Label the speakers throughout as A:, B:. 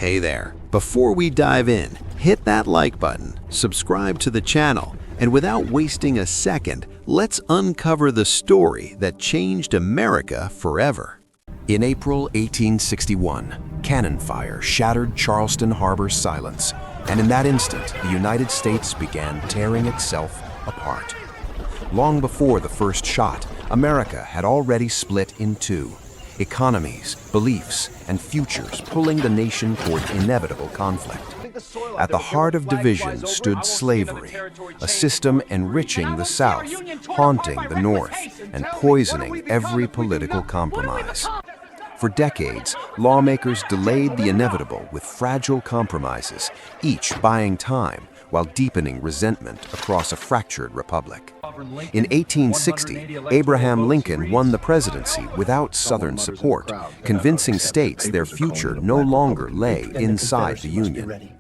A: Hey there, before we dive in, hit that like button, subscribe to the channel, and without wasting a second, let's uncover the story that changed America forever.
B: In April 1861, cannon fire shattered Charleston Harbor's silence, and in that instant, the United States began tearing itself apart. Long before the first shot, America had already split in two. Economies, beliefs, and futures pulling the nation toward inevitable conflict. At the heart of division stood slavery, a system enriching the South, haunting the North, and poisoning every political compromise. For decades, lawmakers delayed the inevitable with fragile compromises, each buying time while deepening resentment across a fractured republic. In 1860, Abraham Lincoln won the presidency without Southern support, convincing states their future no longer lay inside the Union.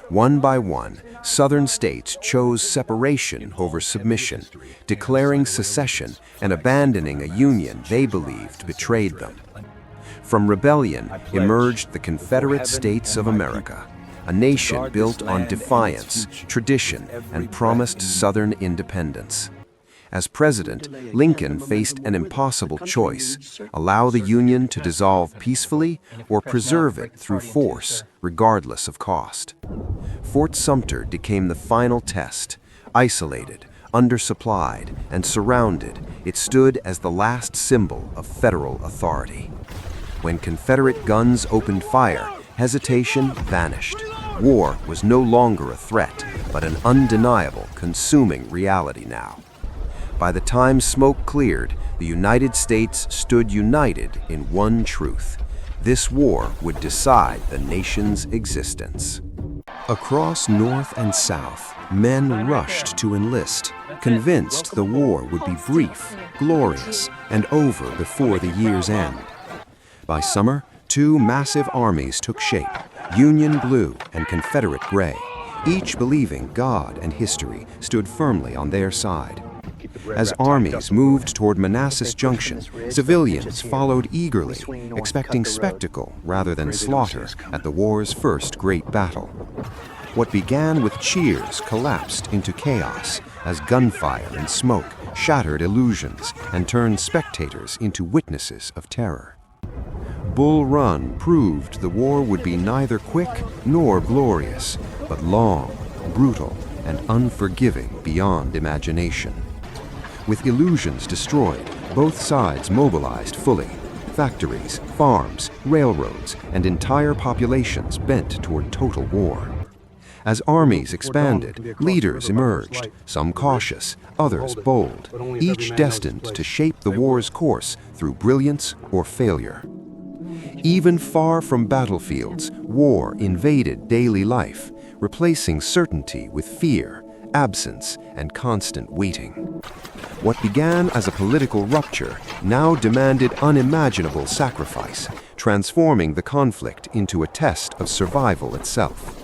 B: One by one, Southern states chose separation over submission, declaring secession and abandoning a union they believed betrayed them. From rebellion emerged the Confederate States of America, a nation built on defiance, tradition, and promised Southern independence. As president, Lincoln faced an impossible choice: allow the Union to dissolve peacefully or preserve it through force, regardless of cost. Fort Sumter became the final test. Isolated, undersupplied, and surrounded, it stood as the last symbol of federal authority. When Confederate guns opened fire, hesitation vanished. War was no longer a threat, but an undeniable, consuming reality now. By the time smoke cleared, the United States stood united in one truth: this war would decide the nation's existence. Across North and South, men rushed to enlist, convinced the war would be brief, glorious, and over before the year's end. By summer, two massive armies took shape: Union Blue and Confederate Gray, each believing God and history stood firmly on their side. As armies moved toward Manassas Junction, civilians followed eagerly, expecting spectacle rather than slaughter at the war's first great battle. What began with cheers collapsed into chaos as gunfire and smoke shattered illusions and turned spectators into witnesses of terror. Bull Run proved the war would be neither quick nor glorious, but long, brutal, and unforgiving beyond imagination. With illusions destroyed, both sides mobilized fully. Factories, farms, railroads, and entire populations bent toward total war. As armies expanded, leaders emerged, some cautious, others bold, each destined to shape the war's course through brilliance or failure. Even far from battlefields, war invaded daily life, replacing certainty with fear, absence, and constant waiting. What began as a political rupture now demanded unimaginable sacrifice, transforming the conflict into a test of survival itself.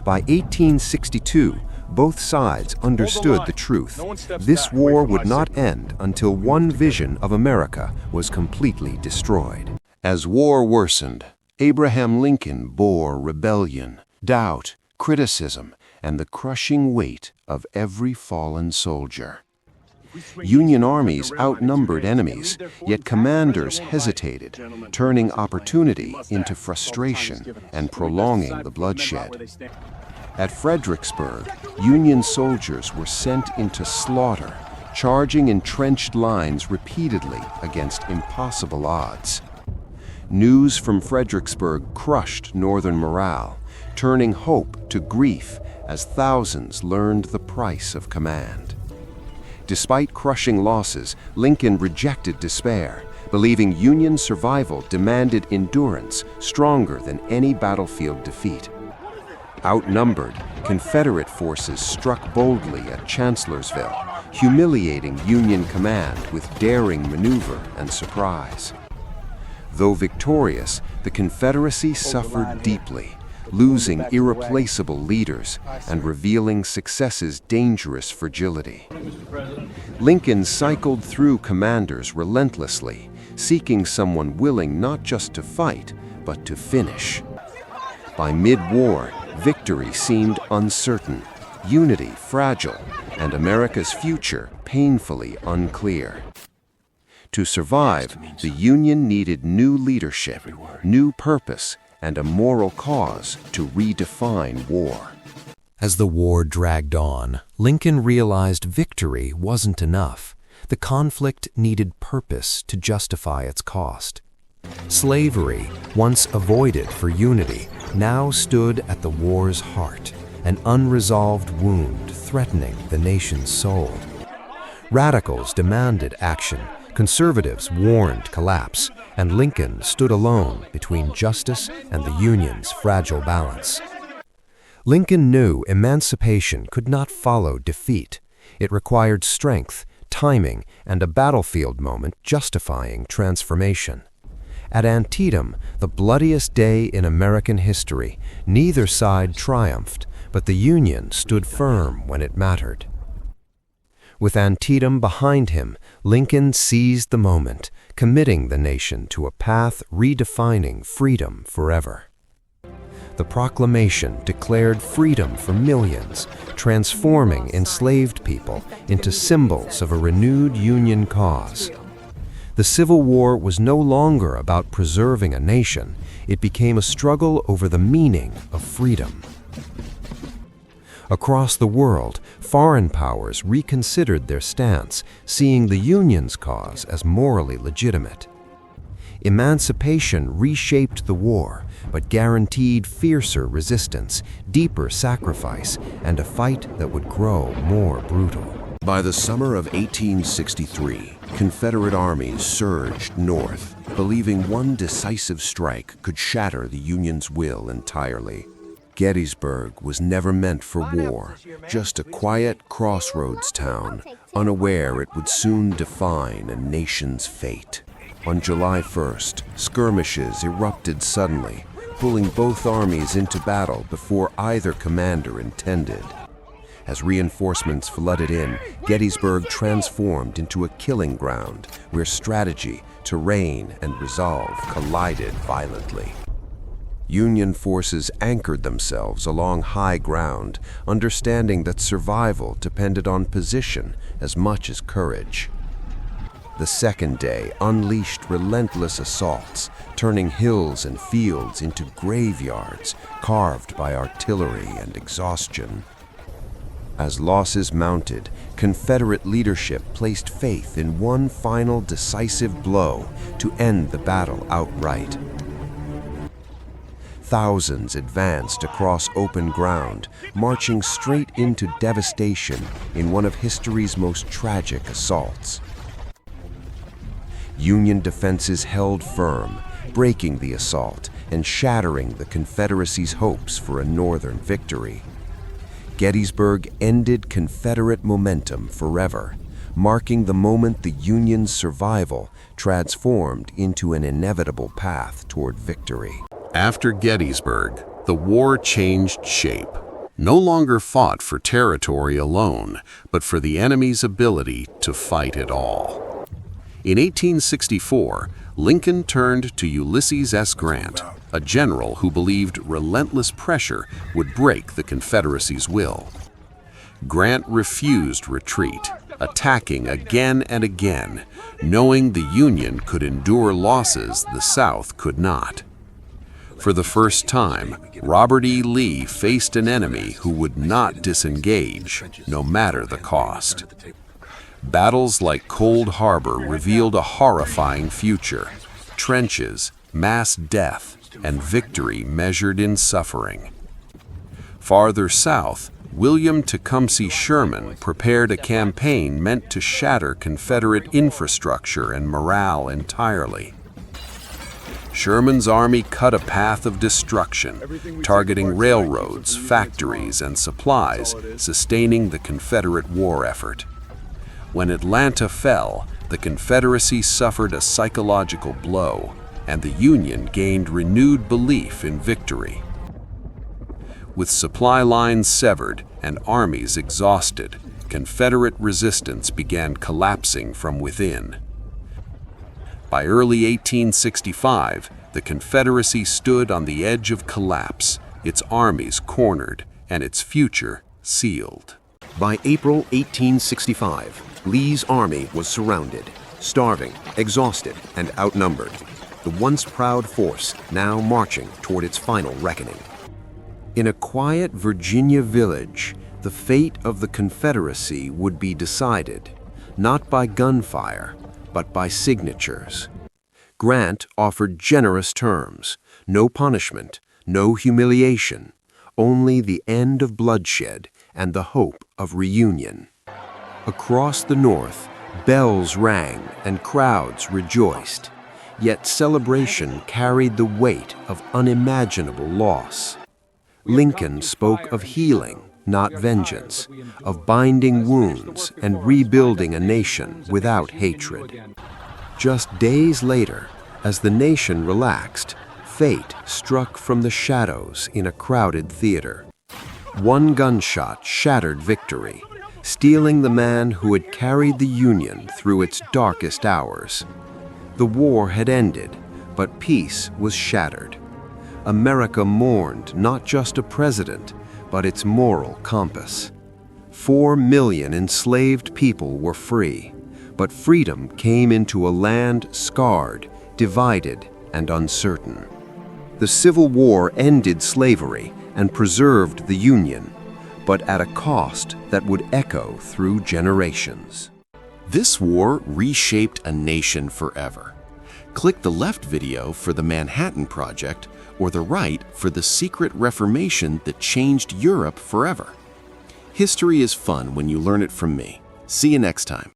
B: By 1862, both sides understood the truth. This war would not end until one vision of America was completely destroyed. As war worsened, Abraham Lincoln bore rebellion, doubt, criticism, and the crushing weight of every fallen soldier. Union armies outnumbered enemies, yet commanders hesitated, turning opportunity into frustration and prolonging the bloodshed. At Fredericksburg, Union soldiers were sent into slaughter, charging entrenched lines repeatedly against impossible odds. News from Fredericksburg crushed Northern morale, turning hope to grief as thousands learned the price of command. Despite crushing losses, Lincoln rejected despair, believing Union survival demanded endurance stronger than any battlefield defeat. Outnumbered, Confederate forces struck boldly at Chancellorsville, humiliating Union command with daring maneuver and surprise. Though victorious, the Confederacy suffered deeply, losing irreplaceable leaders and revealing success's dangerous fragility. Lincoln cycled through commanders relentlessly, seeking someone willing not just to fight, but to finish. By mid-war, victory seemed uncertain, unity fragile, and America's future painfully unclear. To survive, the Union needed new leadership, new purpose, and a moral cause to redefine war.
A: As the war dragged on, Lincoln realized victory wasn't enough. The conflict needed purpose to justify its cost. Slavery, once avoided for unity, now stood at the war's heart, an unresolved wound threatening the nation's soul. Radicals demanded action, conservatives warned collapse, and Lincoln stood alone between justice and the Union's fragile balance. Lincoln knew emancipation could not follow defeat. It required strength, timing, and a battlefield moment justifying transformation. At Antietam, the bloodiest day in American history, neither side triumphed, but the Union stood firm when it mattered. With Antietam behind him, Lincoln seized the moment, committing the nation to a path redefining freedom forever. The proclamation declared freedom for millions, transforming enslaved people into symbols of a renewed Union cause. The Civil War was no longer about preserving a nation. It became a struggle over the meaning of freedom. Across the world, foreign powers reconsidered their stance, seeing the Union's cause as morally legitimate. Emancipation reshaped the war, but guaranteed fiercer resistance, deeper sacrifice, and a fight that would grow more brutal.
B: By the summer of 1863, Confederate armies surged north, believing one decisive strike could shatter the Union's will entirely. Gettysburg was never meant for war, just a quiet crossroads town, unaware it would soon define a nation's fate. On July 1st, skirmishes erupted suddenly, pulling both armies into battle before either commander intended. As reinforcements flooded in, Gettysburg transformed into a killing ground where strategy, terrain, and resolve collided violently. Union forces anchored themselves along high ground, understanding that survival depended on position as much as courage. The second day unleashed relentless assaults, turning hills and fields into graveyards carved by artillery and exhaustion. As losses mounted, Confederate leadership placed faith in one final decisive blow to end the battle outright. Thousands advanced across open ground, marching straight into devastation in one of history's most tragic assaults. Union defenses held firm, breaking the assault and shattering the Confederacy's hopes for a Northern victory. Gettysburg ended Confederate momentum forever, marking the moment the Union's survival transformed into an inevitable path toward victory.
C: After Gettysburg, the war changed shape. No longer fought for territory alone, but for the enemy's ability to fight at all. In 1864, Lincoln turned to Ulysses S. Grant, a general who believed relentless pressure would break the Confederacy's will. Grant refused retreat, attacking again and again, knowing the Union could endure losses the South could not. For the first time, Robert E. Lee faced an enemy who would not disengage, no matter the cost. Battles like Cold Harbor revealed a horrifying future: trenches, mass death, and victory measured in suffering. Farther south, William Tecumseh Sherman prepared a campaign meant to shatter Confederate infrastructure and morale entirely. Sherman's army cut a path of destruction, targeting railroads, factories, and supplies, sustaining the Confederate war effort. When Atlanta fell, the Confederacy suffered a psychological blow, and the Union gained renewed belief in victory. With supply lines severed and armies exhausted, Confederate resistance began collapsing from within. By early 1865, the Confederacy stood on the edge of collapse, its armies cornered, and its future sealed.
B: By April 1865, Lee's army was surrounded, starving, exhausted, and outnumbered. The once proud force now marching toward its final reckoning. In a quiet Virginia village, the fate of the Confederacy would be decided, not by gunfire, but by signatures. Grant offered generous terms, no punishment, no humiliation, only the end of bloodshed and the hope of reunion. Across the North, bells rang and crowds rejoiced, yet celebration carried the weight of unimaginable loss. Lincoln spoke of healing, not vengeance, of binding wounds and rebuilding a nation without hatred. Just days later, as the nation relaxed, fate struck from the shadows in a crowded theater. One gunshot shattered victory, stealing the man who had carried the Union through its darkest hours. The war had ended, but peace was shattered. America mourned not just a president, but its moral compass. 4 million enslaved people were free, but freedom came into a land scarred, divided, and uncertain. The Civil War ended slavery and preserved the Union, but at a cost that would echo through generations.
C: This war reshaped a nation forever. Click the left video for the Manhattan Project or the right for the secret Reformation that changed Europe forever. History is fun when you learn it from me. See you next time.